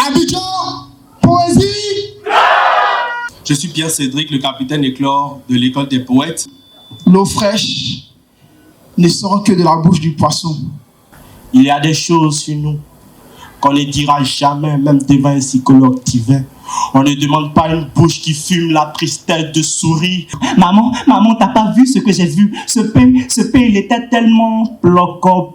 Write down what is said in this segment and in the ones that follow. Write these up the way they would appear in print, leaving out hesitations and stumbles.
Abidjan, poésie. Je suis Pierre Cédric, le capitaine Éclore de l'école des poètes. L'eau fraîche ne sort que de la bouche du poisson. Il y a des choses sur nous qu'on ne dira jamais, même devant un psychologue divin. On ne demande pas une bouche qui fume la tristesse de souris. Maman, t'as pas vu ce que j'ai vu? Ce pain, il était tellement bloquant.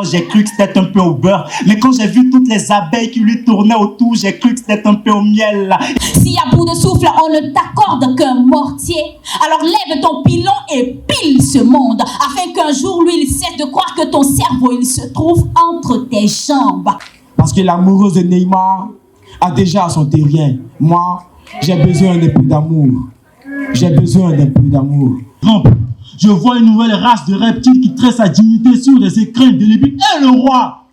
J'ai cru que c'était un peu au beurre. Mais quand j'ai vu toutes les abeilles qui lui tournaient autour, j'ai cru que c'était un peu au miel. Si à bout de souffle, on ne t'accorde qu'un mortier, alors lève ton pilon et pile ce monde, afin qu'un jour, lui, il cesse de croire que ton cerveau, il se trouve entre tes jambes. Parce que l'amoureuse de Neymar a déjà son terrien. Moi, j'ai besoin d'un peu d'amour. J'ai besoin d'un peu d'amour. Je vois une nouvelle race de reptiles qui traite sa dignité sur les écrins de l'ébile. Et le roi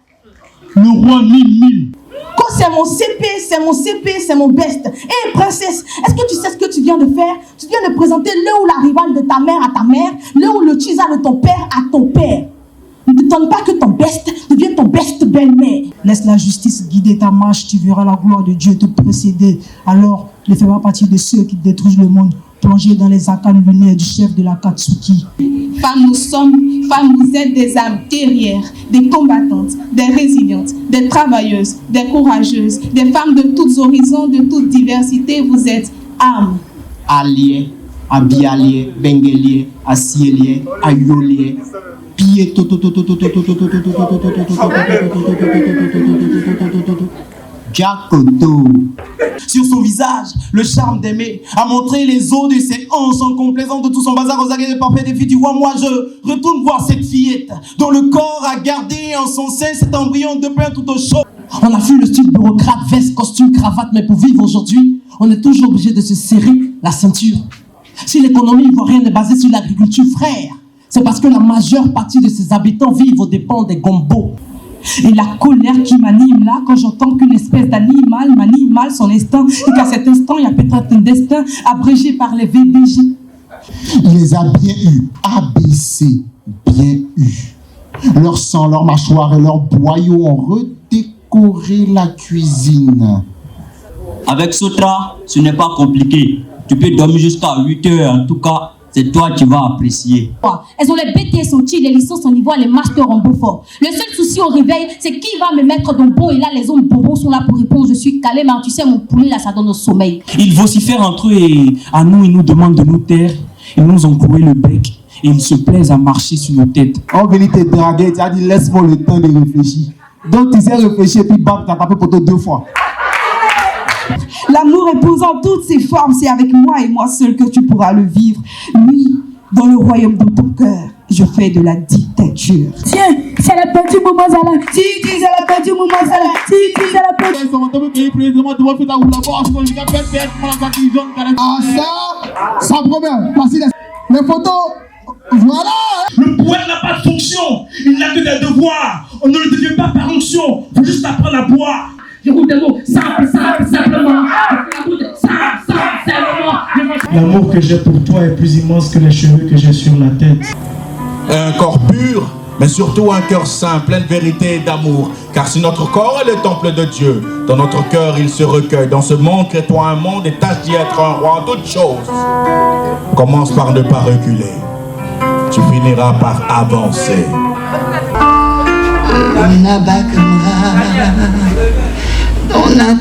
1000. Quand c'est mon CP, c'est mon best. Hé, princesse, est-ce que tu sais ce que tu viens de faire? Tu viens de présenter le ou la rivale de ta mère à ta mère, le ou le tisa de ton père à ton père. Ne t'étonne pas que ton best devienne ton best belle-mère. Laisse la justice guider ta marche, tu verras la gloire de Dieu te précéder. Alors, ne fais pas partie de ceux qui détruisent le monde, plongés dans les arcanes lunaires du chef de la Katsuki. Femmes nous sommes, femmes vous êtes des âmes guerrières, des combattantes, des résilientes, des travailleuses, des courageuses, des femmes de tous horizons, de toute diversité, vous êtes âmes. Alliés, Abialié, Benguelié, Assielié, Ayolié. Jacoto. Sur son visage, le charme d'aimer a montré les os de ses hanches en complaisance de tout son bazar aux aguets de parfait défi. Tu vois, moi je retourne voir cette fillette dont le corps a gardé en son sein cet embryon de pain tout au chaud. On a vu le style bureaucrate, veste, costume, cravate, mais pour vivre aujourd'hui, on est toujours obligé de se serrer la ceinture. Si l'économie ivoirienne est basée sur l'agriculture, frère, c'est parce que la majeure partie de ses habitants vivent aux dépens des gombos. Et la colère qui m'anime là, quand j'entends qu'une espèce d'animal manie mal son instinct, et qu'à cet instant, il y a peut-être un destin abrégé par les VBJ. Il les a bien eus, ABC, bien eus. Leur sang, leur mâchoire et leurs boyaux ont redécoré la cuisine. Avec Sotra, ce n'est pas compliqué. Tu peux dormir jusqu'à 8 heures. En tout cas, c'est toi qui vas apprécier. Elles ont les BTS en Chili, les licences en ivoire, les masters en Beaufort. Le seul souci au réveil, c'est qui va me mettre dans le bon. Et là, les hommes bobos sont là pour répondre. Je suis calé, mais tu sais, mon poulet, là, ça donne au sommeil. Ils vocifèrent entre eux et à nous, ils nous demandent de nous taire. Ils nous ont cloué le bec et ils se plaisent à marcher sur nos têtes. On venait te draguer, tu as dit laisse-moi le temps de réfléchir. Donc tu sais réfléchir, puis bam, tu as tapé pour toi 2 fois. L'amour épouse en toutes ses formes, c'est avec moi et moi seul que tu pourras le vivre. Oui, dans le royaume de ton cœur, je fais de la dictature. Tiens, c'est la petite maman Zala. Si tu es la petite maman Zala, si tu es la petite. Ah ça promet. Voici les photos. Voilà. Le poète n'a pas de fonction, il n'a que des devoirs. On ne le devient pas par onction, il faut juste apprendre à boire. Je roule des mots simplement. L'amour que j'ai pour toi est plus immense que les cheveux que j'ai sur la tête. Un corps pur, mais surtout un cœur saint, plein de vérité et d'amour. Car si notre corps est le temple de Dieu, dans notre cœur il se recueille. Dans ce monde, crée-toi un monde et tâche d'y être un roi en toutes choses. Commence par ne pas reculer. Tu finiras par avancer. On a